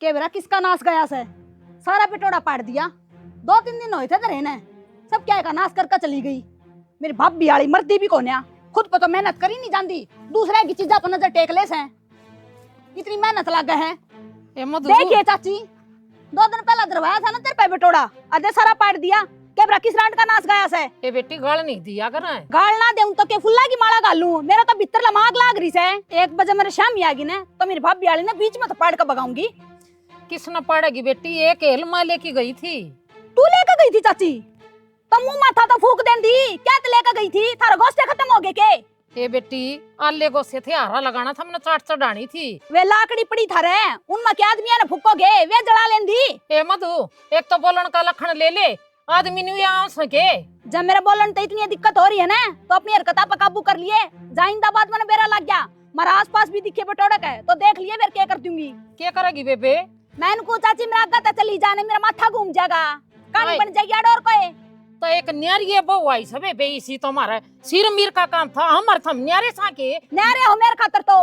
के बेरा किसका नाश गया से सारा पिटोड़ा पाड़ दिया। 2-3 दिन हुए थे तेरे ने सब क्या का नाश करके चली गई। मेरी भाभी आली मर्दी भी कोन्या खुद पर तो मेहनत करी नहीं जाती दूसरे की चीजा पर नजर टेक ले से इतनी मेहनत लगा है। देखिए चाची 2 दिन पहला दरवाया था ना तेरे पे पिटोड़ा आधे सारा पाड़ दिया। के बेरा किस रांड का नाश गया से ए बेटी गाल नहीं दिया कर गाल ना देऊं तो के फुल्ला की माला गालू मेरा तो भीतर लमाग लाग रही से। 1 बजे मेरे शाम ही आगी ने तो मेरी भाभी आली ने बीच में तो पाड़ कर भगाऊंगी। किस न पाड़ेगी बेटी एक हेलमा लेके गई थी। तू लेकर गई थी चाची तो मुंह माथा तो फूक देंदी क्या तो लेकर गई थी थारा गोश्ते खत्म हो गए के। ए बेटी आले को से थे हारा लगाना था हमने चाट चढ़ानी थी। वे लाकड़ी पड़ी थारे उनमें क्या आदमी ने फूकोगे वे जला लेंदी। ए मधु एक तो बोलन का लखन ले ले आदमी नहीं आ सके। जब मेरे बोलन तो इतनी दिक्कत हो रही है ना तो अपनी हरकता पर काबू कर लिए। जाइंदाबाद में बेरा लग गया मारा आसपास भी दिखे बटोड़क है तो देख लिए फिर क्या कर दूंगी। क्या करेगी बेबे मैं इनको चाची मेरा आगा चली जाने मेरा माथा घूम जाएगा कहानी बन जाएगी और कोई तो एक न्यारी बहु आई सबे बे इसी तो हमारा सिर मीर का काम था हमार थम न्यारे साके न्यारे हो मेरे खातर तो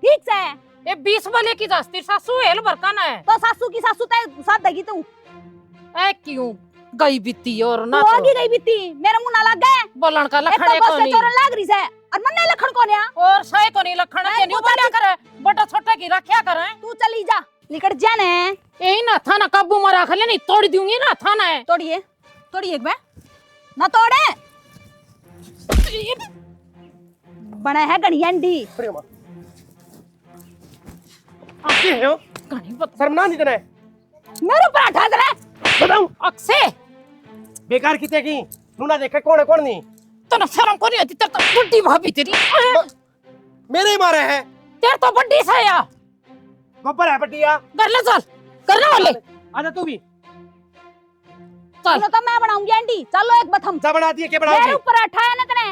ठीक से। ए 20 वाले की जास्ती सासू हेल बरकाना है तो सासू की सासू ते साथ देगी तू ए क्यों गई बीती और ना तो होगी गई बीती मेरे मुंह ना लग गए बोलन का लखन एक तो को नहीं चोरन लाग रही से और मन्ने लखन को नया और सही को नहीं लखन के नहीं बोला करे बड़ा छोटा की रखया करे। तू चली जा निकट जाने यही ना था ना काबू में रख ले नहीं तोड़ दूंगी ना था ना तोड़िए तोड़िए एक बार ना तोड़े बना है गणियंडी आके है हो शर्म ना नहीं करे मेरे ऊपर हटा दे बताऊं अक्से बेकार किते की तू ना देखे कौन है कौन नहीं तो ना शर्म को नहीं आती तेरे तो बुड्ढी भाभी तेरी मेरे ही मारे है तेरे तो बुड्ढी सा या गोबर है पटिया कर ले चल करने वाले आजा तू भी चल तो मैं बनाऊंगी आंटी चलो एक बथम जा बना दिए के मेरे बनाओगी ऊपर हटाया ना तने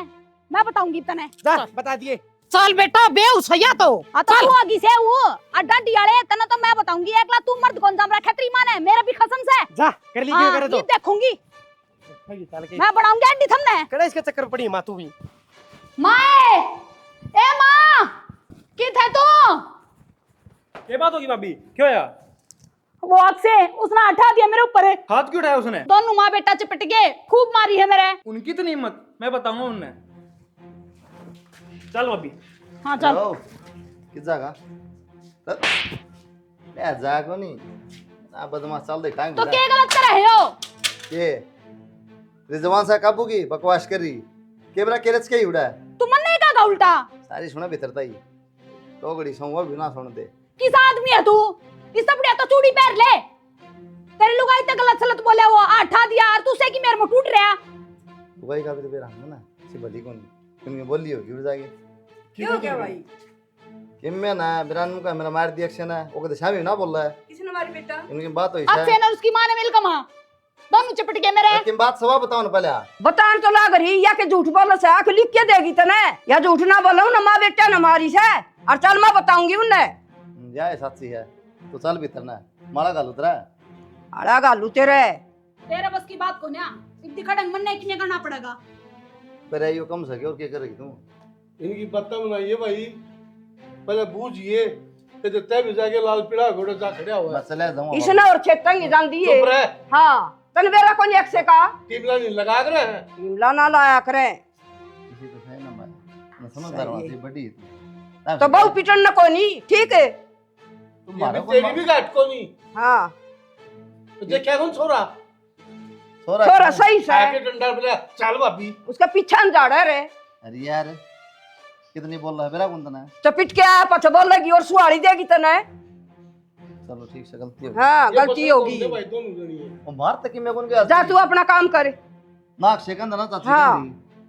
मैं बताऊंगी तने जा बता दिए चल बेटा बेउसैया तो आ तो तू आगी से वो अड्डा डियाले तने तो मैं बताऊंगी एकला तू मर्द कौन जाम रहा खतरी माने मेरे भी कसम से जा कर ली क्यों करे तो ये देखूंगी चल के मैं बनाऊंगी आंटी थमने कड़े इसके चक्कर पड़ी मां तू भी माए ए मां की थे तू ये बात होगी भाभी क्यों यार वो आग से उसने हटा दिया मेरे ऊपर हाथ क्यों उठाया उसने दोनों माँ बेटा चिपट गए खूब मारी है मेरे। उनकी तो नहीं हिम्मत मैं बताऊंगा उन्हें चल भाभी हाँ चल किस जगह ले जागो नहीं ना बदमाश चल दे टांग तो क्या गलत कर रहे हो के रिजवान सा काबू की बकवास करी केबरा केरच के उड़ा तू मन नहीं कहा उल्टा सारी सुना भीतरता ही तो गड़ी संगवा बिना सुन दे किस आदमी है तू इस बुढ़िया तो चूड़ी पहन ले तेरे लुगाई तो गलत सलत बोले वो आठा दिया और तू से कि मेरे में टूट रहा लुगाई का भी तो बेरा हम ना सी भली कौन तुमने बोली होगी उड़ जाएगी क्यों क्या भाई कि मैं ना बिरान का मेरा मार दिया एक्शन है वो कहते शामी ना बोल रहा है किसने मारी बेटा इनकी बात हुई अब से ना उसकी माँ ने मिल कमा दोनों चिपट गए मेरे लेकिन बात सवा बताओ ना पहले बतान तो लाग रही या के झूठ बोलो से आंख लिख के देगी तने या झूठ ना बोलो ना माँ बेटा ना मारी से और चल मैं बताऊंगी उन्हें जाए सच्ची है तो चल भीतर ना माड़ा गाल उतरा अड़ा गालू तेरे तेरे बस की बात को ना इतनी खड़ंग मन नहीं किने करना पड़ेगा पर यो कम सके और क्या करेगी तू इनकी पत्ता बनाइए भाई पहले बूझिए कि जो तय भी जाके लाल पीड़ा घोड़ा जा खड़ा हुआ है बस चले जाऊं इसने और चेतंगी जान दी है चुप रहे हाँ तन बेरा कौन एक से का टीमला नहीं लगा कर रहे हैं टीमला ना लाया करे किसी तो है ना मैं समझदार हूं से बड़ी है तो बहु पिटन न कोनी ठीक है तुम ये मारो भी तेरी भी गाट को नहीं हाँ तो जे क्या कौन छोरा थोड़ा सही से आके डंडा बोला चल भाभी उसका पीछा न जा रे अरे यार कितनी बोल रहा है मेरा कौन तना तो पिट के आ पछ बोल लगी और सुहाड़ी देगी तने चलो ठीक से गलती हो हाँ ये गलती बच्चे होगी तो भाई दोनों जनी है वो मार तक मैं कौन गया जा तू अपना काम कर नाक सेकंद ना चाची हाँ।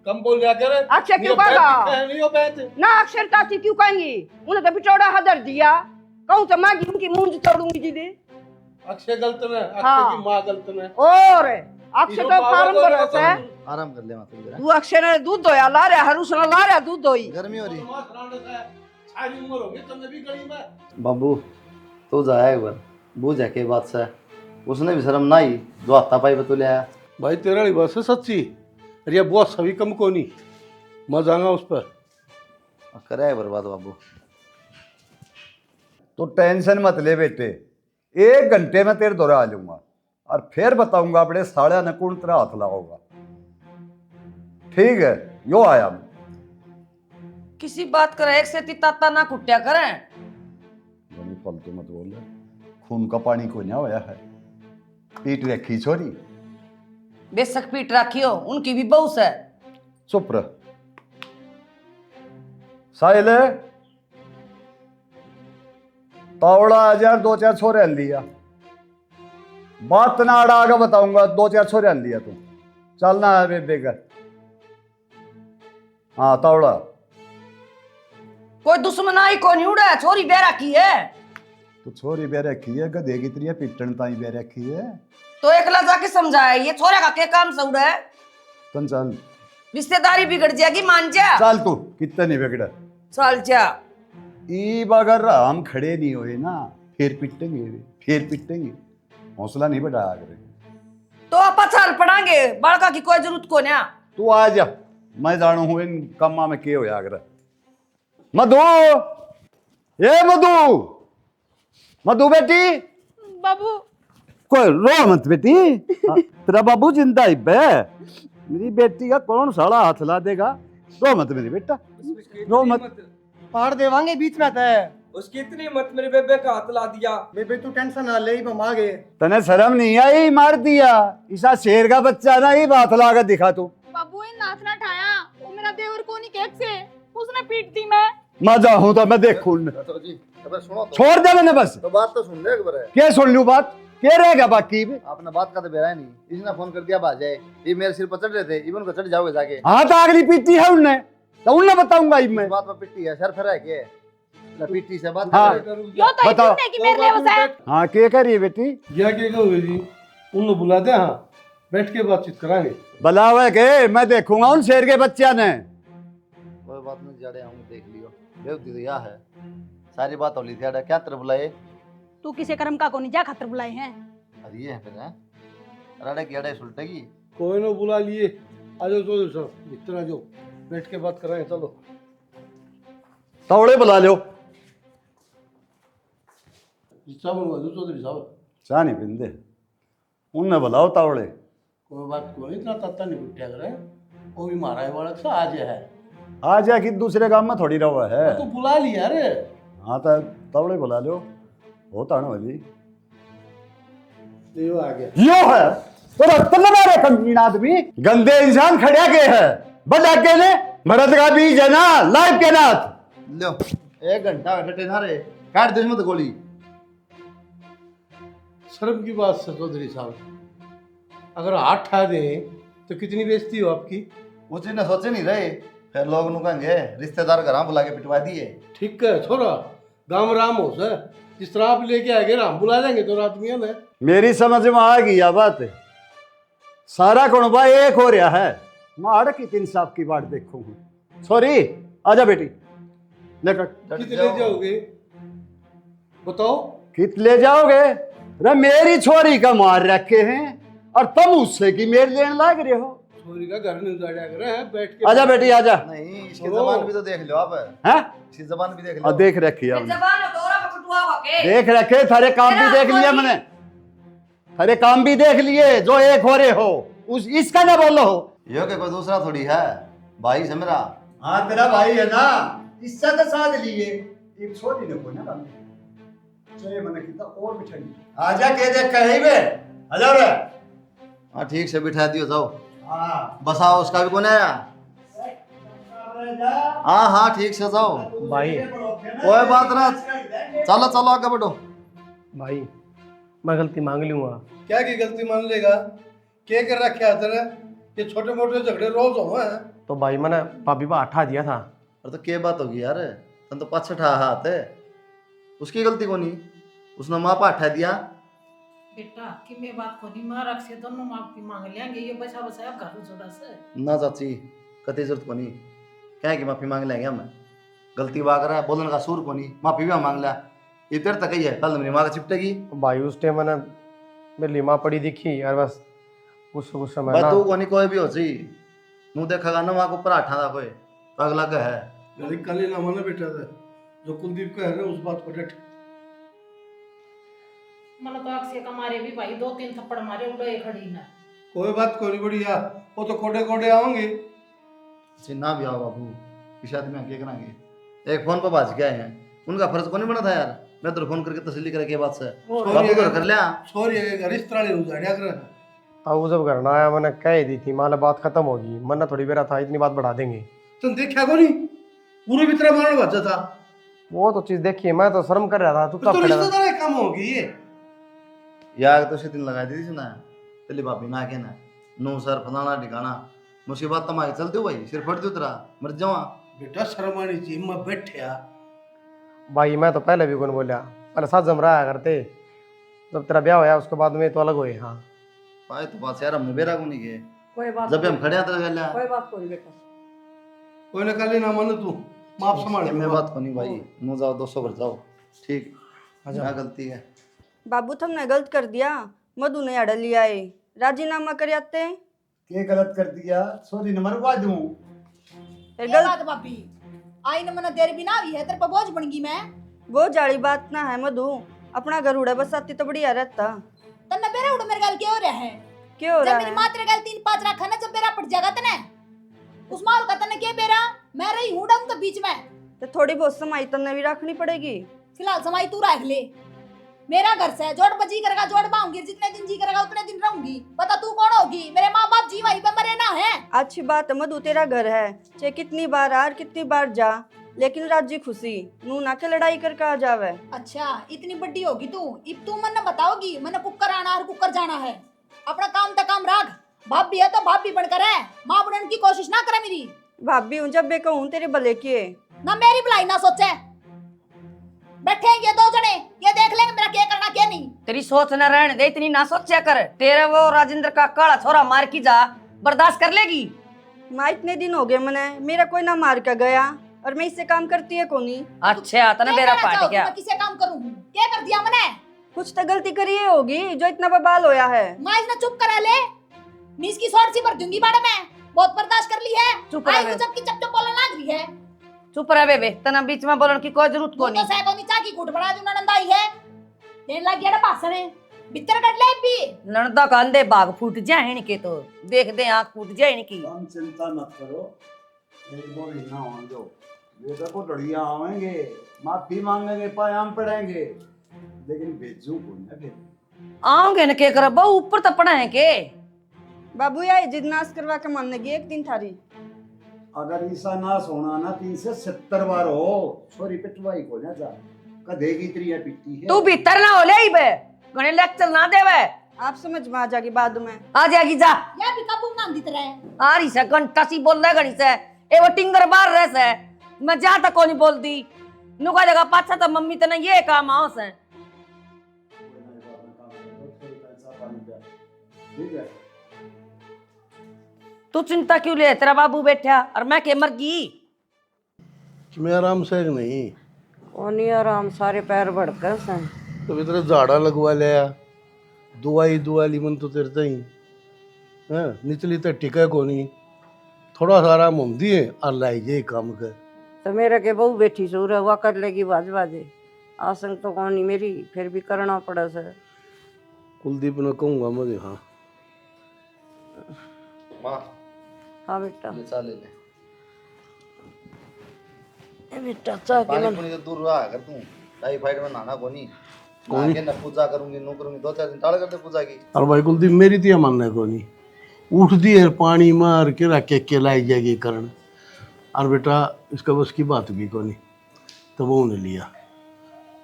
कम बोल जा कर अच्छा क्यों कहा नहीं हो बैठ ना अक्षर चाची क्यों कहेंगी उन्हें तो बिचौड़ा हदर दिया कहूँ तो मांगी उनकी मूंज तोड़ूंगी दीदी अक्षय गलत न अक्षय हाँ। की माँ गलत न और अक्षय तो फार्म कर रहे थे आराम कर ले मतलब जरा तू अक्षय ने दूध दोया ला रहा हरू सुना ला रहा दूध दोई गर्मी हो रही सारी उम्र होगी तुमने भी गली में बाबू तू जाया एक बार बूझ है के बात से उसने भी शर्म ना ही जो हत्ता पाई बतू लिया भाई तेरा वाली बात है सच्ची अरे बहुत सभी कम को नहीं मैं जाऊंगा उस पर करे बर्बाद बाबू तो टेंशन मत ले बेटे 1 घंटे में तेरे दौरे आ जाऊंगा और फिर बताऊंगा अपने साड़िया ने कौन तेरा हाथ लगाओगा। ठीक है, यो आया मैं। किसी बात करे एक से ताता ना कुटिया करें। यानी फालतू मत बोल, खून का पानी को ना होया है। पीट रखी छोरी, बेशक पीट रखियो, उनकी भी बहू है। चुप रह। साहिल तावड़ा 2-4 छोरे लिया, बात ना आड़ा आगे बताऊंगा। 2-4 छोरे लिया तू, चलना है बेबे का। हाँ तावड़ा, कोई दुश्मनाई को नहीं उड़ा, छोरी बे रखी है। तो छोरी बे रखी है, गधे की तरह पिटन ताई बे रखी है। तो एकला जाके समझाए, ये छोरे का क्या काम सउड़ा है। तन चल, रिश्तेदारी बिगड़ जाएगी, मान जा। चल तू, कितना नहीं बिगड़ा। चल जा। ईब अगर हम खड़े नहीं हुए ना, फिर पिटेंगे, फिर पिटेंगे। हौसला नहीं बढ़ाया करे। तो आप चल पड़ांगे, बड़का की कोई जरूरत को ना। तू आ जा, मैं जानू हूं इन कम्मा में के होया अगर। मधु, ये मधु, मधु बेटी। बाबू कोई रो मत बेटी। तेरा बाबू जिंदा ही बे। मेरी बेटी का कौन साला हाथ ला देगा। रो मत मेरी बेटा, रो मत। पार देवांगे बीच में आता है। उसकी इतनी मत मेरे बेबे का हाथ ला दिया। बेबे तू टेंशन ना ले, हम आ गए। तने शर्म नहीं आई, मार दिया। ईसा शेर का बच्चा ना, ही हाथ ला कर दिखा तू। बाबू इन हाथ ना ठाया, वो मेरा देवर को नहीं केक से, उसने पीट दी। मैं मजा हूं तो मैं देखूं। तो जी अबे सुनो तो, छोड़ दे मैंने बस। तो बात तो सुन ले एक बार। क्या सुन लूं बात, क्या रहेगा बाकी। आपने बात का तो बेरा नहीं, इसने फोन कर दिया भाजाए, ये मेरे सिर पर चढ़ रहे थे, इवन को चढ़ जाओगे जाके। हाँ तो अगली पीटी है उनने, तो उनने बताऊंगा इब मैं। बात पर पिट्टी है, सर फिर है के ना पिट्टी से बात हाँ। कर। यो तो बताओ। इतने की मेरे लिए बस है। हाँ क्या करिए बेटी, क्या कहोगे जी, उन बुला दे। हाँ बैठ के बातचीत करांगे। बुलावे के मैं देखूंगा उन शेर के बच्चा ने। कोई बात नहीं, जड़े हम देख लियो। बेवती तो यह है, सारी बात होली थी। क्या तेरे बुलाए? तू किसे कर्म का को नहीं जा खातर बुलाए हैं। अरे ये है फिर है अरे की अड़े सुलटेगी। कोई ना बुला लिए, आ जाओ चलो सब इतना जो बैठ के बात कराएंगे। चलो तवड़े बुला लो। साहब चौधरी साहब, चाह नहीं पिंदे, उनने बुलाओ तावड़े। कोई बात को नहीं, इतना तत्ता नहीं कुटिया करे। वो भी मारा है वाला सा आज है। आ जा कि दूसरे काम में थोड़ी रहा है। तो बुला लिया रे। हाँ तो तवड़े बुला लो, होता ना जी। ये आ गया। यो है तो रत्न मारे कमीन आदमी, गंदे इंसान खड़े गए है। बड़ा के ने भरत का बीज है ना, लाइफ के नाथ। लो 1 घंटा डटे ना रे, काट दे मत गोली। शर्म की बात है चौधरी साहब, अगर हाथ ठा दे तो कितनी बेइज्जती हो आपकी। वो चीज ने सोचे नहीं रहे, फिर लोग नु कहेंगे रिश्तेदार घर बुला के पिटवा दिए। ठीक है छोरा, गांव राम हो सर, जिस तरह आप लेके आएंगे राम बुला लेंगे तो आदमियों ने। मेरी समझ में आ गई यह बात। सारा कुणबा एक हो रहा है, मैं अड़क की इंसाफ की बात देखूंगा। सॉरी, आजा बेटी लेकर। कितने ले जाओगे बताओ। कित ले जाओगे? अरे मेरी छोरी का मार रखे हैं और तुम उससे की मेर लेने लग रहे हो। छोरी का घर नहीं उजाड़ा कर रहे हैं, बैठ के। आजा बेटी आजा। नहीं इसकी जबान भी तो देख लो आप। हैं? इसकी जबान भी देख और लो। देख रखी है हमने। जबान है तोरा पकटुआ के। देख रखे, थारे काम भी देख लिया मैंने, थारे काम भी देख लिए जो एक हो रहे हो। उस इसका ना बोलो हो। यो के कोई दूसरा थोड़ी है, भाई से मेरा। हाँ तेरा भाई है ना, इससे तो साथ लिए एक छोरी ने को ना चले मैंने कितना और बिठाई। आजा के देख कहीं बे, आजा रे। हाँ ठीक से बिठा दियो जाओ। हाँ बसाओ उसका भी कौन आया। हाँ हाँ ठीक से जाओ भाई कोई बात ना, चलो चलो आगे बढ़ो। भाई मैं गलती मांग लूंगा। क्या की गलती मान लेगा, क्या कर रखा है तेरे, ये छोटे मोटे झगड़े रोज हो हैं। तो भाई मैंने भाभी को आठा दिया था। अरे तो क्या बात होगी यार, तन तो पाछे ठा हाथ है, उसकी गलती को नहीं, उसने माँ पा ठा दिया। बेटा कि मैं बात को नहीं मारक से दोनों माफी मांग लेंगे, ये बचा बचा घर जोड़ा से ना चाची कति जरूरत को नहीं, क्या है कि माफी मांग लेंगे हम। गलती बात रहा है, बोलने का सूर को नहीं, माफी भी हम मांग लिया। इधर तक ही है, कल मेरी माँ का चिपटेगी। भाई उस टाइम मैंने मेरी माँ पड़ी दिखी यार, बस गुस्सा गुस्सा में भाई ना। तू को नहीं कोई भी हो सी, नू देखा ना माँ को ऊपर आठा था कोई, तो अगला का है। गली काली ना माने बेटा था, जो कुलदीप का है ना उस बात पर डट। मतलब तो अक्से का मारे भी भाई 2-3 थप्पड़ मारे उड़े खड़ी ना। कोई बात कोई नहीं बढ़िया, वो तो कोडे कोडे आओगे। ना भी आओ बाबू, इस आदमी क्या कराएंगे। एक फोन पर बाज के आए हैं, उनका फर्ज को नहीं बना था यार। मैं तो फोन करके तसल्ली करे के बात से बाबू तो कर लिया। सॉरी घर इस तरह नहीं उजाड़िया कर। अब जब घर ना आया मैंने कह दी थी माला बात खत्म होगी, मन ना थोड़ी बेरा था इतनी बात बढ़ा देंगे। तुम देखा को नहीं, पूरी भी तरह मारने बचा था। वो तो चीज देखी, मैं तो शर्म कर रहा था। तू तो रिश्तेदार कम होगी ये यार, तो से दिन लगा दी थी ना तेली भाभी ना के ना नो सर फलाना ठिकाना मुसीबत तमाके चलते हो भाई, सिर फट दो तेरा मर जावा। बेटा शर्म आनी चाहिए, मैं बैठया भाई मैं तो पहले भी कौन बोलिया, पहले साथ जम रहा करते, जब तेरा ब्याह होया उसके बाद में तो अलग हुए। हाँ भाई तो बात यार हम बेरा को नहीं गए, कोई बात जब भी हम खड़े तेरे गले कोई बात कोई बेटा। कोई ना कल ना मानो तू माफ संभाल। मैं बात को नहीं भाई, नो जाओ 200 पर जाओ ठीक। क्या गलती है बाबू तुमने गलत कर दिया, मधु ने अड़ लिया है, राजीनामा कर आते। के गलत कर दिया, सॉरी न मरवा दूं। फिर ये गलत बात भाभी आई न मना देर भी ना हुई है, तेरे पर बोझ बन गई मैं। वो जाली बात ना है मधु, अपना घर उड़ा बस आती तो बढ़िया रहता। तन्ने बेरा उड़ मेरे गल क्या हो रहा है? क्यों हो जब रहा मेरी है? माँ तेरे गल 3-5 रखा ना, जब बेरा पड़ जाएगा तने उस माल का तने के बेरा मैं रही हूं डंग तो बीच में। तो थोड़ी बहुत समाई तुमने भी रखनी पड़ेगी। फिलहाल समाई तू रख ले, मेरा घर से जोड़ बजी करेगा जोड़ बाऊंगी, जितने दिन जी करेगा उतने दिन रहूंगी। बता तू कौन होगी? मेरे माँ बाप जी वहीं पे मरे ना है। अच्छी बात है मधु, तेरा घर है, चाहे कितनी बार आ और कितनी बार जा, लेकिन राजी खुशी नू ना के लड़ाई करके आ जावे। अच्छा इतनी बड़ी होगी तू, इब तू मन बताओगी मैंने कुकर आना और कुकर जाना है। अपना काम तक काम राख, भाभी है तो भाभी बनकर है, माँ बनने की कोशिश ना करे मेरी। भाभी हूँ जब बे कहूँ तेरे भले के, ना मेरी भलाई ना सोचे। बैठेंगे 2 जने, ये देख लेंगे मेरा क्या करना क्या नहीं। तेरी सोच न रहने दे, इतनी ना सोचा कर। तेरे वो राजेंद्र का काला छोरा मार की जा, बर्दाश्त कर लेगी? माँ इतने दिन हो गए मने, मेरा कोई ना मार के गया और मैं इससे काम करती है कोनी। अच्छा तने क्या बेरा करना पाट चाहोगी? गया। मैं किसे काम करूँ? क्या कर दिया मैंने? कुछ तो गलती करी है होगी जो इतना बवाल होया है। माँ इसने चुप करा ले, मैं इसकी शॉर्ट सी भर दूंगी बाड़े में। बहुत बर्दाश्त कर ली है, चुप आई रह तो जबकि चप चप बोलने लग रही है। चुप रह बेबे, तना बीच में बोलन की कोई जरूरत को तो नहीं। सह को नीचा की घुट बड़ा जो ननंद आई है, देन लग गया भाषण है भीतर कट ले भी। नणदा का अंधे बाग फूट जाए इनके, तो देख दे आंख फूट जाए इनकी। तुम चिंता मत करो, एक दो महीना होने दो, ये देखो लड़िया आवेंगे, माफी मांगेंगे, पायाम पड़ेंगे, लेकिन भेजू को ना फिर। आओगे न के कर बहु ऊपर तो पड़ा है के। बाबू या जिद नाश करवा के मानेगी एक दिन थारी। अगर ईसा नाश होना ना 3 से 70 बार हो, छोरी पिटवाई को ना जा कदेगी त्रिया पिट्टी है। तू भीतर ना हो ले बे, गणे लेक्चर ना देवे। आप समझ में आ जाएगी बाद में। आ जाएगी जा। या भी कबू नाम दी तरह आ रही से घंटा सी बोल रहा घड़ी से, ए वो टिंगर बाहर रह से, मैं जा तक कोनी बोल दी। नुका जगह पाछा तो मम्मी तने ये काम आओ से। ठीक है, तू चिंता क्यों ले, तेरा बाबू बैठा और मैं के मर गई। मैं आराम से नहीं ओनी आराम सारे पैर बढ़कर से। तो इधर झाड़ा लगवा लिया, दुआई दुआली मन तो तेरे ही हाँ निचली तो टिका को नहीं, थोड़ा सा आराम हम दिए और लाई जे काम कर। तो मेरे के बहू बैठी सूर हुआ कर लेगी बाज बाजे, आसन तो कौन मेरी फिर भी करना पड़ा सर। कुलदीप ने कहूँगा मुझे। हाँ माँ हाँ बेटा, ले चा ले ले, ए बेटा चाह के पानी पुनी से दूर रहा कर तू। टाइफाइड में नहाना को नहीं, आगे न पूजा करूंगी नो करूंगी, 2-4 दिन टाल करते पूजा की। और भाई कुलदीप मेरी तो मानना को नहीं, उठती है पानी मार के रख के लाई जाएगी करण। और बेटा इसका बस की बात भी को नहीं, तो वो ने लिया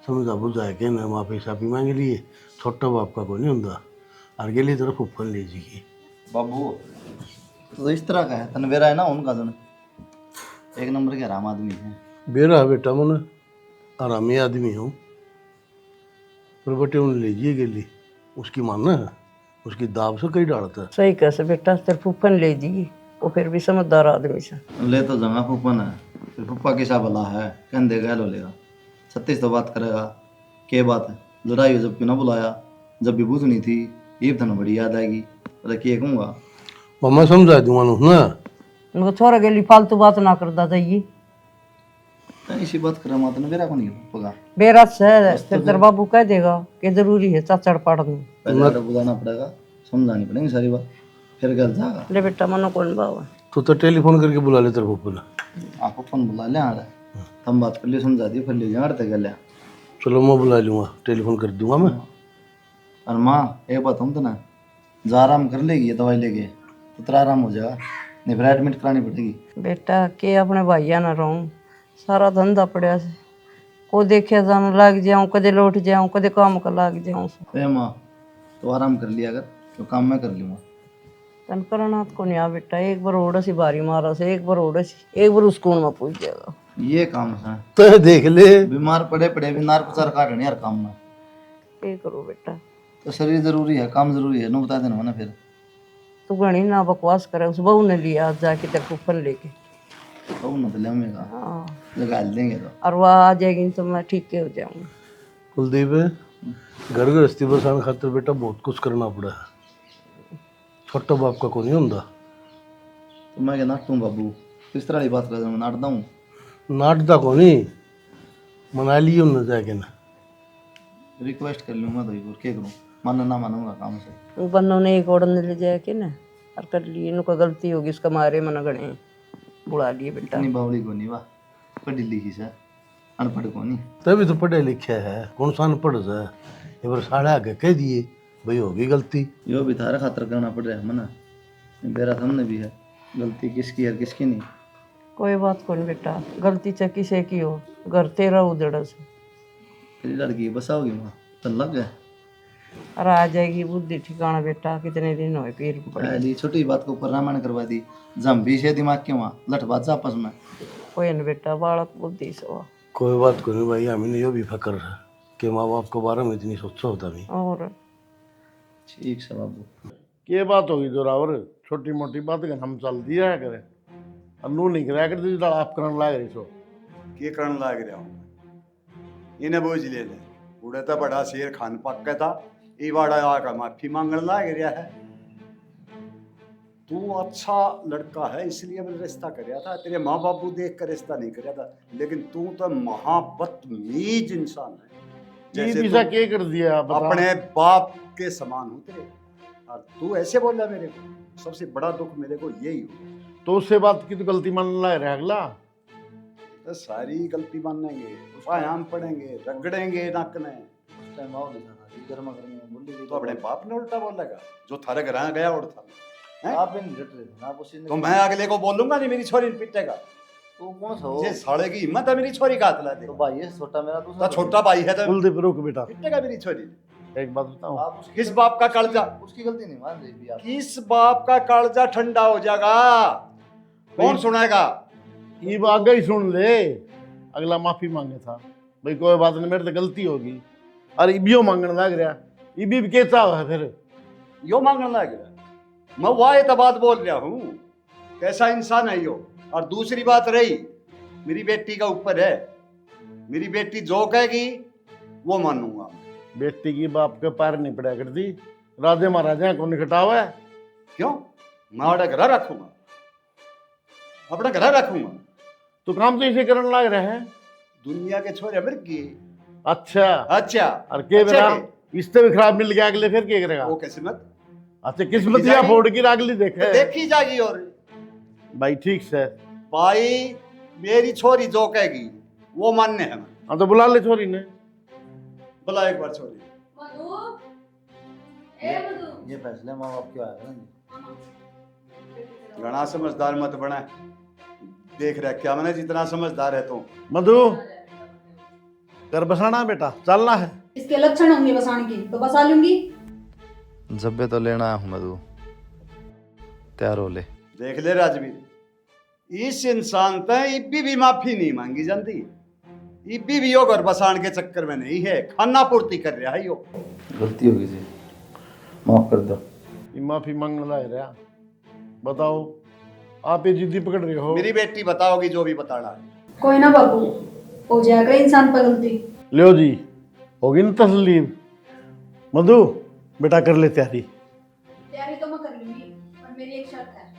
समझा बुझा के ना माफी साफी मांग लिए, छोटा बाप का को नहीं होता। और गेली तरफ फुफन ले जी बाबू तो इस तरह का है तन बेरा है ना उनका जन एक नंबर के आराम आदमी है। बेरा है बेटा मन आरामी आदमी हूँ, पर बेटे उन ले जिए गेली उसकी मानना है, उसकी दाब से कहीं डालता है। सही कैसे बेटा, तेरे फूफन ले दी, वो फिर भी समझदार आदमी से। ले तो जंगा फूफन है, फिर फूफा कैसा भला है, कहन देगा लो लेगा 36 तो बात करेगा। के बात है लड़ाई जब क्यों ना बुलाया, जब भी बूझनी थी ये धन बड़ी याद आएगी, रखिए कहूँगा मैं समझा दूंगा ना। उनको छोरा के लिए फालतू बात ना करता था ये। तो इसी बात कर रहा तो मेरा को नहीं पगा बेरस है फिर तेरा बाबू कह देगा कि जरूरी है चाचड़ पढ़ना। पहले तो बुलाना पड़ेगा, समझानी पड़ेगी सारी बात, फिर घर जाएगा। ले बेटा मनो कौन बाबा तो टेलीफोन करके बुला ले तेरे पप्पू ने। आपको फोन बुला ले आ रहा, हम बात कर लिए, समझा दी, फिर ले जाए तक गया। चलो मैं बुला लूँगा, टेलीफोन कर दूंगा मैं। और माँ ये बताऊँ तो ना, जा आराम कर लेगी ये दवाई लेके तो तेरा आराम हो जाएगा, नहीं फिर एडमिट करानी पड़ेगी। बेटा के अपने भाइया ना रहूं, सारा धंधा पड़ा से को देखे जाने लग जाऊं, कदे लौट जाऊं, कदे काम कर लग जाऊं। ए माँ तो आराम कर लिया अगर तो काम मैं कर लूँगा। तन करना को नहीं आ बेटा, एक बार ओड़ा सी बारी मारा से, एक बार ओड़ा सी, एक बार स्कूल में पूछ जाएगा। ये काम है तो देख ले, बीमार पड़े पड़े भी नार प्रचार काटने यार काम में। ये करो बेटा, तो शरीर जरूरी है, काम जरूरी है, नो बता देना ना फिर। तू घनी ना बकवास करे, उस बहू ने लिया आज जाके तेरे को फल लेके। तो ना तो ले आऊँगा, हाँ लगा देंगे तो। और वह आ जाएगी तो मैं ठीक के हो जाऊंगा। कुलदीप घर गृहस्थी बसाने खातिर बेटा बहुत कुछ करना पड़ा है, छोटा बाप का को नहीं होता। तो मैं क्या नाटूँ बाबू, किस तरह की बात कर रहा हूँ, नाटता हूँ। नाटता को नहीं, मना लिए उन्हें जाके ना। रिक्वेस्ट कर लूँगा तो और क्या करूँ, मानना ना मानूंगा काम से। वो बन्नों ने एक ओढ़ ले जाए के ना और कर लिए, इनको गलती होगी उसका मारे मन गणे बुला लिए बेटा। इतनी बावड़ी को नहीं, वाह पढ़ी लिखी से, अनपढ़ को नहीं। तभी तो पढ़े लिखे है, कौन सा अनपढ़ है। एक बार साढ़े आगे कह दिए भाई होगी गलती। यो भी थारा खातर करना पड़ रहा है मना, मेरा सामने भी है, गलती किसकी है किसकी नहीं। कोई बात कौन बेटा, गलती चाहे किसे की हो, घर तेरा उजड़ से। तेरी लड़की बसाओगी माँ तो लग गए। और आ जाएगी बुद्धि ठिकाना बेटा, कितने दिन हुए पीर पड़े। पहली छोटी बात को ऊपर रामायण करवा दी, जम भी से दिमाग के वहाँ लठ बात आपस में। कोई न बेटा, बालक बुद्धि से हुआ। कोई बात को नहीं भाई, हमें यो भी फकर है कि माँ बाप के बारे में इतनी सोचा होता नहीं। और ठीक से बाबू, ये बात होगी जोरावर, छोटी मोटी बात का हम चल दिया करे, अनु नहीं कराया करते जो आप करने लाग रही सो। के करण लाग रहा हूँ इन्हें बोझ ले ले, बूढ़े तो बड़ा शेर खान पक का था, ये बड़ा आका माफी मांगने लाग रहा है। तू अच्छा लड़का है इसलिए मैंने रिश्ता कराया था, तेरे माँ बापू देख कर रिश्ता नहीं कराया था, लेकिन तू तो महाबदतमीज इंसान है। ये पिसा क्या कर दिया आप बता। अपने बाप के समान हूँ तेरे, और तू ऐसे बोला मेरे को, सबसे बड़ा दुख मेरे को यही हुआ। तो उससे बात की तो गलती मान ला रहा अगला। तो सारी गलती मानेंगे, आयाम पड़ेंगे, रगड़ेंगे नाक में। गर्मा गर्मी में बोल दी तो अपने बाप ने उल्टा बोलेगा, जो थारे घर गया उड़ता हैं? आप इन लट रहे थे, आप उसी ने। तो मैं अगले को बोलूंगा नहीं मेरी छोरी पिटेगा। तो कौन सा हो? ये साले की हिम्मत है मेरी छोरी का हाथ ला दे। तो भाई है छोटा मेरा, दूसरा तो छोटा भाई है तो कुलदीप रुक बेटा, पिटेगा मेरी छोरी। एक बात बताऊं, आप उसकी किस बाप का कालजा, उसकी गलती नहीं मान रही भी आप। किस बाप का कालजा ठंडा हो जाएगा, कौन सुनाएगा? ये आगे ही सुन ले, अगला माफी मांगे था भाई कोई बात नहीं मेरे तो गलती होगी, और इबियो मांगने लग रहा, इबी भी कहता है फिर यो मांगने लग रहा, मैं वाह तो बात बोल रहा हूँ, कैसा इंसान है यो। और दूसरी बात रही मेरी बेटी का ऊपर है, मेरी बेटी जो कहेगी वो मानूंगा। बेटी की बाप के पैर नहीं पड़ा करती, राजे महाराजा को निकटावा है। क्यों? मैं अपना घर रखूंगा, अपना घर रखूंगा। तो काम तो इसे करने लग रहा है। दुनिया के छोरे अमीर की। अच्छा अच्छा और के अच्छा बेटा के? इससे भी खराब मिल गया अगले फिर क्या करेगा। वो कैसे मत अच्छा किस्मत या फोड़ की अगली तो देखे देखी जाएगी। और भाई ठीक से, भाई मेरी छोरी जो कहेगी वो मान्य है। हाँ तो बुला ले छोरी ने, बुला एक बार छोरी। ये फैसले माँ बाप क्यों आया ना। घना समझदार मत बना, देख रहा क्या मैंने जितना समझदार है तो। मधु घर बसाना बेटा, चलना है। इसके लक्षण होंगे बसाने की तो बसा लूंगी। जब्बे तो लेना आया हूँ मधु, तैयार हो ले। देख ले राजवीर, इस इंसान तय इब्बी भी माफी नहीं मांगी जाती, इब्बी भी यो घर बसान के चक्कर में नहीं है, खाना पूर्ति कर रहा है यो। गलती होगी जी, माफ कर दो। ये माफी मांगने लग रहा, बताओ आप ये जिद्दी पकड़ रहे हो। मेरी बेटी बताओगी जो भी बताना है। कोई ना बाबू, हो जाएगा इंसान पर गलती। लो जी होगी ना तस्लीम। मधु बेटा कर ले तैयारी। तैयारी तो मैं कर लूंगी, पर मेरी एक शर्त है।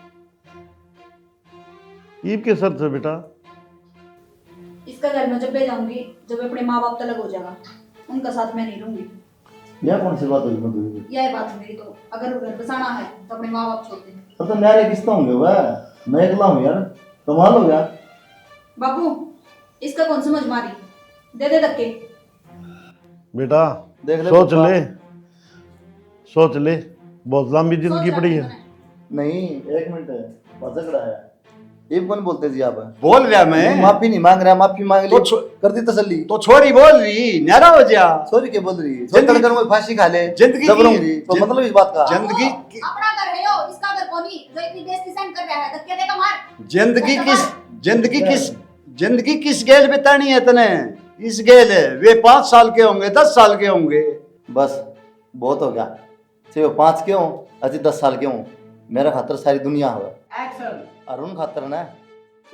ईब के शर्त है बेटा। इसका घर में जब भी जाऊंगी, जब अपने माँ बाप तलक हो जाएगा, उनका साथ मैं नहीं रहूंगी। यह कौन सी बात हुई मधु? यह बात है मेरी। तो अगर घर बसाना है तो अपने माँ बाप छोड़ दे। अब तो मेरे किस्त होंगे वह, मैं अकेला हूँ यार, कमाल हो गया। बाबू इसका कौन समझ मारी, दे दे धक्के। बेटा देख ले सोच पापा। ले, सोच ले, बहुत लंबी जिंदगी सोच पड़ी लिया है। मैंने। नहीं, एक मिनट है, बहुत झगड़ा है। ये कौन बोलते जी आप? बोल रहा मैं। माफी नहीं मांग रहा, माफी मांग तो ली, कर दी तसल्ली। तो छोरी बोल रही, न्यारा हो जा। सॉरी क्या बोल रही? जिंदगी- जिंदगी में फांसी खा ले, जिंदगी जब की- रहूंगी तो जिन- मतलब इस बात का। जिंदगी अपना घर है यो, इसका घर कौन ही जो इतनी बेइज्जती सहन कर रहा है, धक्के देगा मार। जिंदगी किस गेल बितानी है तने? इस गेल वे 5 साल के होंगे, 10 साल के होंगे। बस बहुत हो गया, चाहे वो 5 के हो अति 10 साल के हो, मेरा खातर सारी दुनिया हो। अरुण खातर ना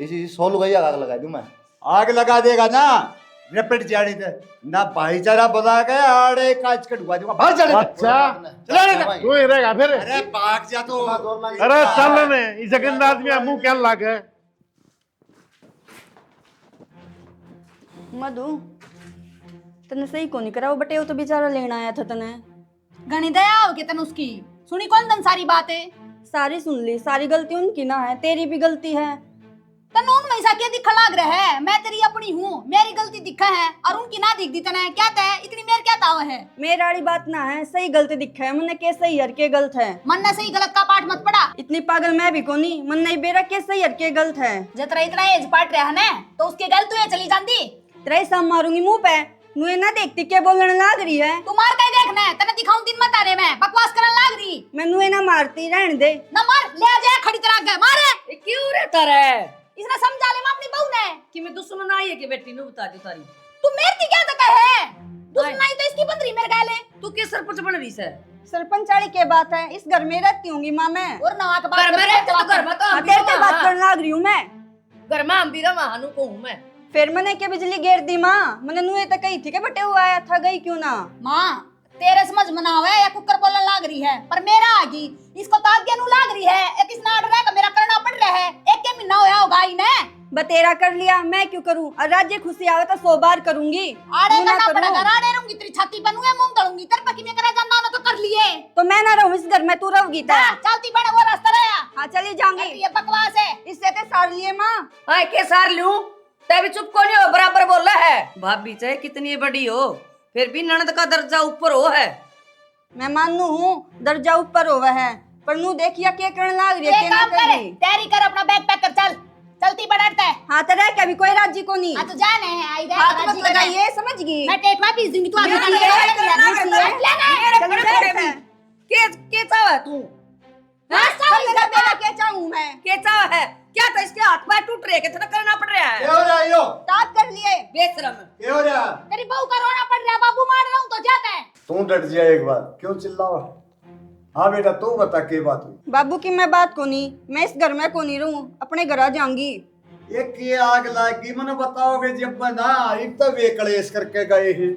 इसी 100 लुगाइया आग लगा दूं मैं। आग लगा देगा ना, रपट जाड़ी थे ना, भाईचारा बता के आड़े काज कटवा दूंगा, बाहर चले। अच्छा चला रे। तू ही रहेगा फिर? अरे भाग जा तू। अरे चल ने, इस गंदा आदमी मुंह क्या लागे? मधु तने सही को नहीं करा, वो बटे वो तो बेचारा लेना आया था तने। घनी दया हो के तन उसकी सुनी कौन तन सारी बातें। सारी सुन ली, सारी गलती उनकी ना है, तेरी भी गलती है। तन उन मैसा क्या दिखा लाग रहा है, मैं तेरी अपनी हूँ, मेरी गलती दिखा है और उनकी ना दिख दी तने। क्या तय इतनी मेर क्या ताव है? मेरा वाली बात ना है, सही गलती दिखा है मन्ने के सही हर के गलत है। मन ने सही गलत का पाठ मत पड़ा। इतनी पागल मैं भी कोनी, मन नहीं बेरा के सही हर के गलत है। जतरा इतना एज पाट रहा है ना तो उसके गल तू चली जाती। तेरा ही साम मारूंगी मुंह पे, मुझे ना देखती क्या बोलने लाग रही है। तू मार के देखना है, तने दिखाऊं दिन मत आ रहे मैं बकवास करने लाग रही। मैं नुए ना मारती, रहने दे। ना मार, ले आ जाए खड़ी तरह गए मारे। क्यों रहता रे? इसने समझा ले मैं अपनी बहू ने कि मैं दुश्मन आई है कि बेटी ने बता दी तारी। तू मेरे की क्या तक है? दुश्मनाई तो इसकी बंदरी मेरे गाले। तू के सरपंच बन रही है? सरपंचाली के बात है, इस घर में रहती होंगी माँ मैं। और ना हाथ बात घर में रहते तो घर में तो हम भी तेरे रवा। बात करने लाग रही हूँ मैं। घर में हम भी रवा, हनु को हूँ मैं। फिर मैंने क्या बिजली गिर दी माँ? मैंने नुए तक कही थी कि बटे हुआ आया था, गई क्यों ना? माँ तेरे समझ में ना आवे या कुकर बोलने लाग रही है, पर मेरा आगी इसको तादिया नु लाग रही है। एक इस नाड़ रहा मेरा करना पड़ रहा है, एक के महीना होया होगा ही ने। बतेरा कर लिया, मैं क्यों करूं? और राज्य खुशी आवे तो 100 बार करूंगी। आड़े क्यों ना करना करूं? पड़ेगा, आड़े रहूंगी तेरी छाती बनूंगा, मुंह तड़ूंगी तेरे पकी में करा जानना तो कर लिए। तो मैं ना रहूं इस घर में, तू रहोगी ता। चलती बड़े वो रास्ता रहा। हाँ चली जाऊंगी। ये बकवास है। इससे ते सार लिए माँ। आए के सार लूं? तभी चुप को नहीं हो, बराबर बोल रहा है। भाभी चाहे कितनी बड़ी हो, फिर भी ननद का दर्जा ऊपर हो है। मैं मानू हूँ दर्जा ऊपर होवा है, पर नू देखिया क्या करने लाग रही है, ये क्या ना काम करे, करी। तैयारी कर, अपना बैग पैक कर, चल चलती बढ़ता है। हाँ तो रह के अभी कोई राज्य को नहीं। हाँ तो जाने है, आई दे हाथ मत लगाइए, समझ गई। मैं टेट में पीस दूंगी, तू आगे बिल्कुल बढ़ ये करना है, चल बैठ है। के चाव है तू? चल जा, मेरा क्या चाहूँ मैं? के चाव है? क्या था इसके हाथ पैर टूट रहे, कितना करना पड़ रहा है? क्या हो रहा है यो? स्टार्ट कर लिए। बेशरम। क्या हो रहा है? तेरी बहू का रोना पड़ रहा है, बाबू मार रहा हूँ तो जाता है। तू डट जा एक बार, क्यों चिल्लावा? हाँ बेटा तू बता के बात हुई। बाबू की मैं बात को नहीं, मैं इस घर में को नहीं रहूं, अपने घर आ जाऊंगी। एक ये आग लागी मने बताओगे जब ना एक तो वे कलेश करके गए हैं।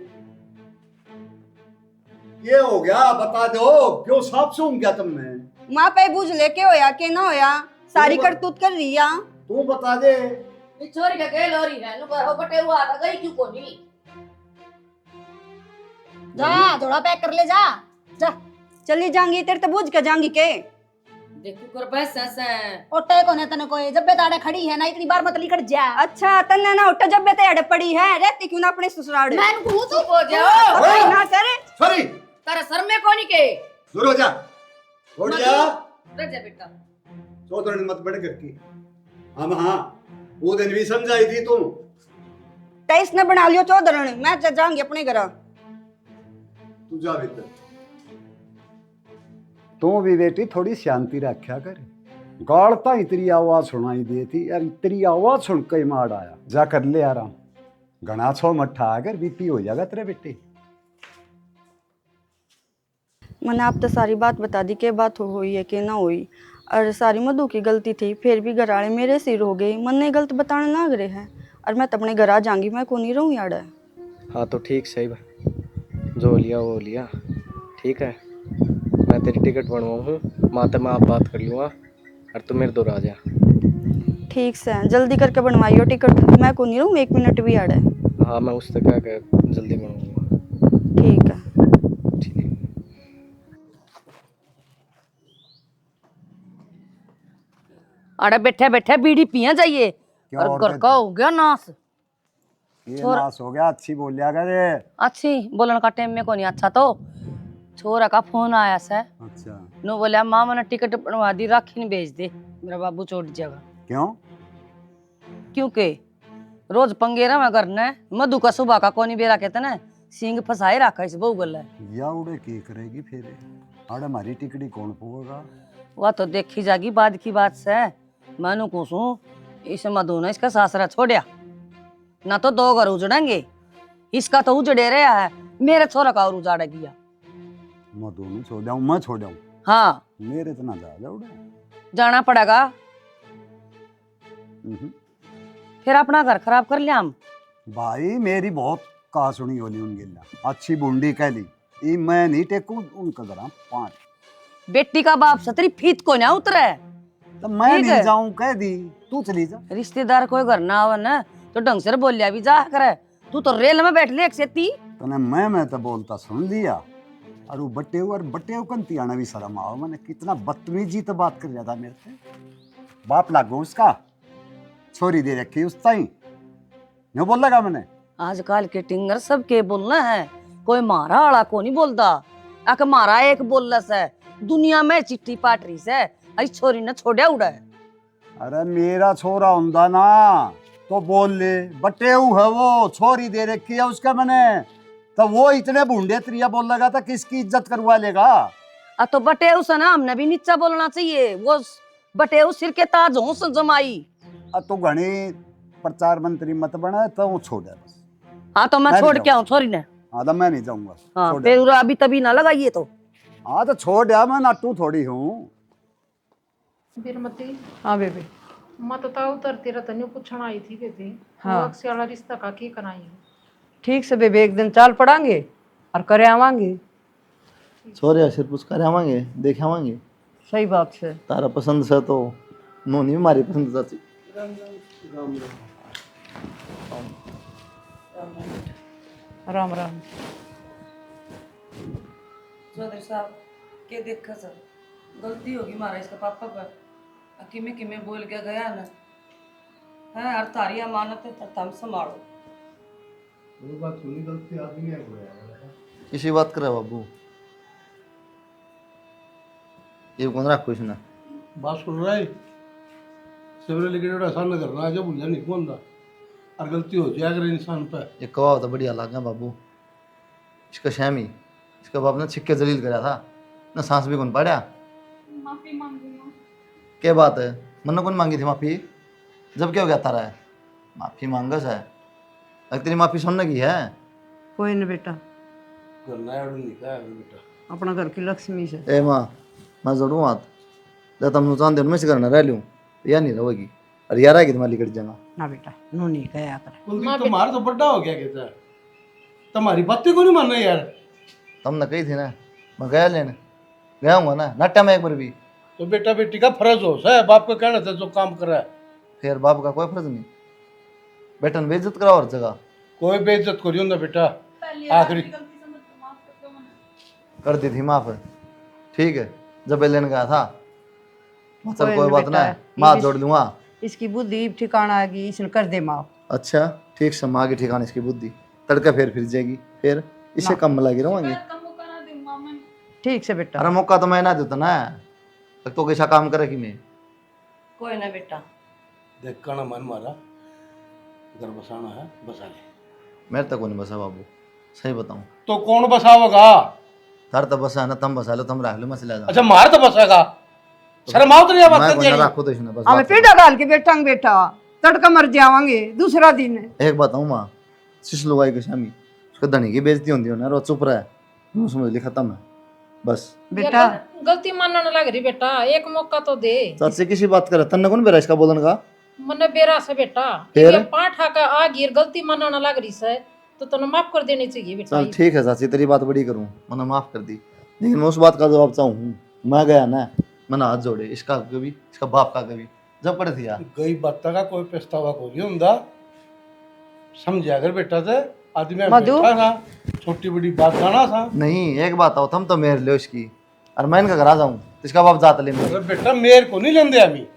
ये हो गया बता दो, क्यों साफ सूंघ गया तुमने? माँ पे बूझ लेके होया के ना होया, सारी करतूत कर रही है। तू बता दे। छोरी का गेल हो रही है, नु हो बटे हुआ था, गई क्यों को नहीं? जा थोड़ा पैक कर ले, जा जा। चली जाऊंगी, तेरे तो बूझ के जाऊंगी के। देखो कर पैसा से ओटे को ने तने कोई जब बेताड़े खड़ी है ना, इतनी बार मत लिखट जा। अच्छा तन्ने ना उठ, जब बेटे अड़ पड़ी है, रहती क्यों ना अपने ससुराल। मैं कहूं तू हो जाओ। अबे ना करे। सॉरी, तारा सर में कोनी के दूर हो जा, उठ जा। रह जा बेटा। चौधरी मत बड़े करके। हम हाँ वो दिन भी समझाई थी तू। तेईस ने बना लियो चौधरी, मैं जाऊंगी अपने घर। तू जा भीतर। तू भी बेटी थोड़ी शांति रखा कर। गाड़ता इतनी आवाज सुनाई दी थी यार, इतनी आवाज सुन के मार आया। जा कर ले आराम, घना छो मठा अगर बीपी हो जाएगा तेरे बेटे। मैंने आप तो सारी बात बता दी, के बात हुई है कि ना हुई। और सारी मधु की गलती थी, फिर भी घर आए मेरे सिर हो गई। मन ने गलत बताने लाग रहे हैं, और मैं तो अपने घर आ जाऊंगी, मैं को नहीं रहूँ यार। हाँ तो ठीक सही बा, जो लिया वो लिया, ठीक है। मैं तेरी टिकट बनवाऊँ हूँ, माता मैं आप बात कर लूँगा और तू मेरे दो आ जा। ठीक से जल्दी करके बनवाइयो टिकट, मैं को नहीं रहूँ 1 मिनट भी अड़े। हाँ मैं उससे क्या कह जल्दी बनूंगा। ठीक है। अरे बैठे बैठे बीड़ी पिया जाइए और घर का हो गया नाश। ये नाश हो गया, अच्छी बोल लिया करे। अच्छी बोलने का टाइम में को नहीं अच्छा तो छोरा का फोन आया से। अच्छा नो बोला माँ मैंने टिकट बनवा दी, राखी नहीं भेज दे, मेरा बाबू छोड़ जाएगा। क्यों? क्योंकि रोज पंगे रहा मैं करना मधु का सुबह का कोनी बेरा कहते ना सिंग फसाए रखा इस बहु गल है। या उड़े की करेगी फिर? अरे हमारी टिकड़ी कौन पोगा? वह तो देखी जागी बाद की बात से। मैनू पूछू इस मधु ने इसका सासरा छोड़िया ना तो 2 घर उजड़ेंगे, इसका तो उजड़े रहा है, मेरे छोरा का और उजाड़ गया। मैं दोनों छोड़ जाऊं, मैं छोड़ जाऊं? हाँ मेरे तो ना जा उड़े। जाना पड़ेगा, फिर अपना घर खराब कर लिया हम। भाई मेरी बहुत कहा सुनी होली उनके लिए, अच्छी बुंडी कह ली ई मैं नहीं टेकू उनका घर 5। बेटी का बाप सतरी फीत को ना उतरे तो मैं ठीक नहीं है। जाऊं कह दी, तू चली जा। रिश्तेदार कोई घर ना आवे ना तो ढंग से बोलिया भी जा करे, तू तो रेल में बैठ ले एक से ती। तने मैं तो बोलता सुन लिया। और वो बट्टे कंती आना भी शर्म आओ, मैंने कितना बदतमीजी तो बात कर रहा था मेरे से। बाप लागो उसका, छोरी दे रखी उस ताई नहीं बोल लगा मैंने। आजकल के टिंगर सब के बोलना है, कोई मारा आला को नहीं बोलता। अक मारा एक बोल से दुनिया में चिट्ठी पाटरी से आई छोरी ने छोड़िया उड़ा है। अरे मेरा छोरा हुंदा ना तो बोल ले, बट्टे है वो, छोरी दे रखी है उसका मैंने, तो वो इतने भूंडे त्रिया बोल लगा था किसकी इज्जत करवा लेगा? तो बटे उस ना हमने भी नीचा बोलना चाहिए, वो बटे उस सिर के ताज हो जमाई। तू घनी प्रचार मंत्री मत बना तो वो छोड़ है बस। हाँ तो मैं छोड़ के आऊँ छोरी ने। हाँ तो मैं नहीं जाऊंगा। हाँ छोड़ फिर अभी तभी ना लगाइए तो। हाँ तो छोड़ दिया, मैं नाटू थोड़ी हूँ। बिरमती हाँ बेबे। मत तो उतरती रहता नहीं पूछना आई थी बेबी। हाँ। अक्सी वाला रिश्ता का की कराई? ठीक से बेबे, एक दिन चाल पड़ांगे और करे आवांगे। छोरे सिर पूछ कर आवांगे, देख आवांगे। सही बात है। तारा पसंद से तो नोनी भी मारी पसंद चाची। राम राम। चौधरी साहब के देखा सर गलती होगी मारा इसका पापा पर, किमे बोल के गया ना है, और तारी अमानत है तम संभालो। वो बात सुनी, गलती आदमी है किसी बात करे बाबू, ये कौन रखो इसने? बात सुन रहा है सवेरे, लेकिन ऐसा न करना जब भूल नहीं कौन था और गलती हो जाए अगर इंसान पे। ये कबाब तो बढ़िया लगा बाबू। इसका शैमी इसका बाप ने छिक्के जलील करा था ना, सांस भी कौन पड़ा। माफी मांगूंगा। क्या बात है, मन कौन मांगी थी माफी? जब क्या हो गया तारा है माफी मांगस है, अगर तेरी माफी सुनने की है। कोई नहीं बेटा, करना है नहीं क्या है बेटा, अपना घर की लक्ष्मी से। ए माँ मैं जोड़ू हाथ जब तुम चांद में से करना रह लूँ या नहीं रहोगी, और यार आएगी तुम्हारी कट जाना ना बेटा, नो नहीं कहा कर। कुलदीप तुम्हारा तो बड़ा हो गया कहता है, तुम्हारी बातें को नहीं मानना यार। तुमने कही थी ना, मैं गया लेने गया हूँ ना नाट्या में एक बार भी। तो बेटा बेटी का फर्ज हो है, बाप का कहना था जो काम कर रहा है। फिर बाप का कोई फर्ज नहीं, बेटा ने बेइज्जत कराओ हर जगह। कोई बेइज्जत करियो ना बेटा, आखिरी कर दी थी माफ, ठीक है जब लेने गया था मतलब कोई बात ना, माँ जोड़ दूंगा। इसकी बुद्धि ठिकाना आएगी, इसने कर दे माफ। अच्छा ठीक से माँ की ठिकाने इसकी बुद्धि, तड़का फिर जाएगी, फिर इससे कम लगी रहेंगे। ठीक से बेटा। अरे मौका तो मैं ना देता ना, तक तो कैसा काम करे कि मैं। कोई ना बेटा, देख काना मन मारा, घर बसाना है बसा ले। मेरे तक को नहीं बसा बाबू, सही बताऊं तो कौन बसावेगा? तार तो बसा ना, तुम बसा लो, तुम रख लो, मैं चला जाऊं। अच्छा मार तो बसेगा, शर्म आओ तो नहीं बात मैं करते को ना रखो तो इसने बस हमें बात पीड़ा डाल के बैठा बेटा, तड़का मर जावांगे दूसरा दिन। एक बताऊं माँ, शिश लुगाई के शामी उसका धनी की बेइज्जती होती है ना, रो चुप रहा है, यूं समझ ली खत्म है बस। बेटा गलती मानने लग रही बेटा, एक मौका तो दे। चाची किसी बात करे तन्ने कौन बेरा इसका बोलन का? मने बेरा से बेटा फिर? ये पाठा का आ गिर गलती मानने लग रही से तो तने माफ कर देनी चाहिए बेटा। चल ठीक है चाची, तेरी बात बड़ी करूं, मैंने माफ कर दी, लेकिन मैं उस बात का जवाब चाहूँ। मैं गया ना, मैंने हाथ जोड़े, इसका कभी इसका बाप का कभी, जब पड़े थी यार गई बात का कोई पछतावा को नहीं हुंदा समझा कर बेटा से आदमी मधु? बैठा था छोटी बड़ी बात गाना था। नहीं एक बात आओ तुम तो मेरे लियो इसकी और मैं इनका घर आ जाऊं तो इसका बाप जात ले मेरे अगर बेटा मेरे को नहीं लेंदे हमें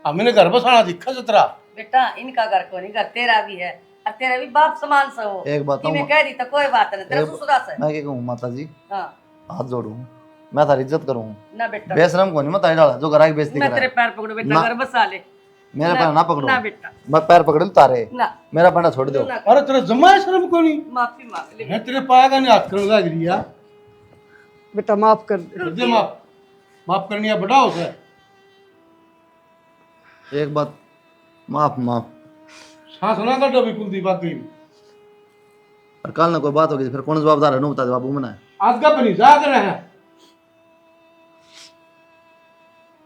हमने घर बसाना दिखा जतरा। बेटा इनका घर को नहीं, घर तेरा भी है और तेरा भी बाप समान से हो। एक बात कि मैं कह दी तो कोई बात नहीं, तेरा ससुरा से। मैं क्या कहूँ माता जी हाँ हाथ जोड़ू मैं थारी इज्जत करूँ ना बेटा, बेशरम को नहीं मत डाला जो घर की बेइज्जती मैं करा तेरे है। पैर पकड़ू बेटा, ना। घर बसा ले। मेरे पैर ना पकड़ो ना बेटा, मैं पैर पकड़ लूं तारे ना मेरा पंडा छोड़ दो ना। अरे तेरा जमा शर्म को नहीं माफी मांग ले मैं तेरे पाया का नहीं हाथ करने लग रही है। बेटा, माफ कर कर दे माफ माफ करनी है बड़ा होता है। एक बात माफ माफ सांस ना काटो भी कुलदीप बाकी और कल ना कोई बात होगी फिर कौन जवाबदार है नो बता दे बाबू मना है आज का बनी जा कर है।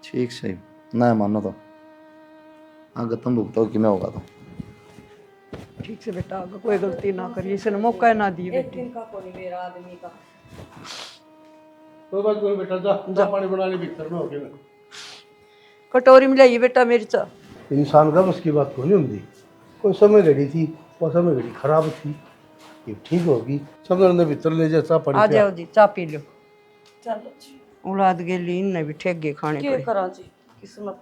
ठीक सही ना मानो तो आगे तुम भुगतो कि मैं होगा तो ठीक से बेटा, अगर कोई गलती ना करिए, इसने मौका ना दिए बेटे। का कोई मेरा आदमी का कोई बात कोई बेटा जा पानी बना ले भीतर में हो गया। कटोरी में लाइए बेटा मेरी चा। इंसान का बस की बात को नहीं होती। कोई समय घड़ी थी वो समय घड़ी खराब थी ये ठीक होगी सब अंदर भीतर ले जा पानी आ पिया। जाओ जी, चा पी लो। चलो जी, औलाद के लिए इन्हें भी ठेगे खाने पड़े। क्या करा जी, किस्मत।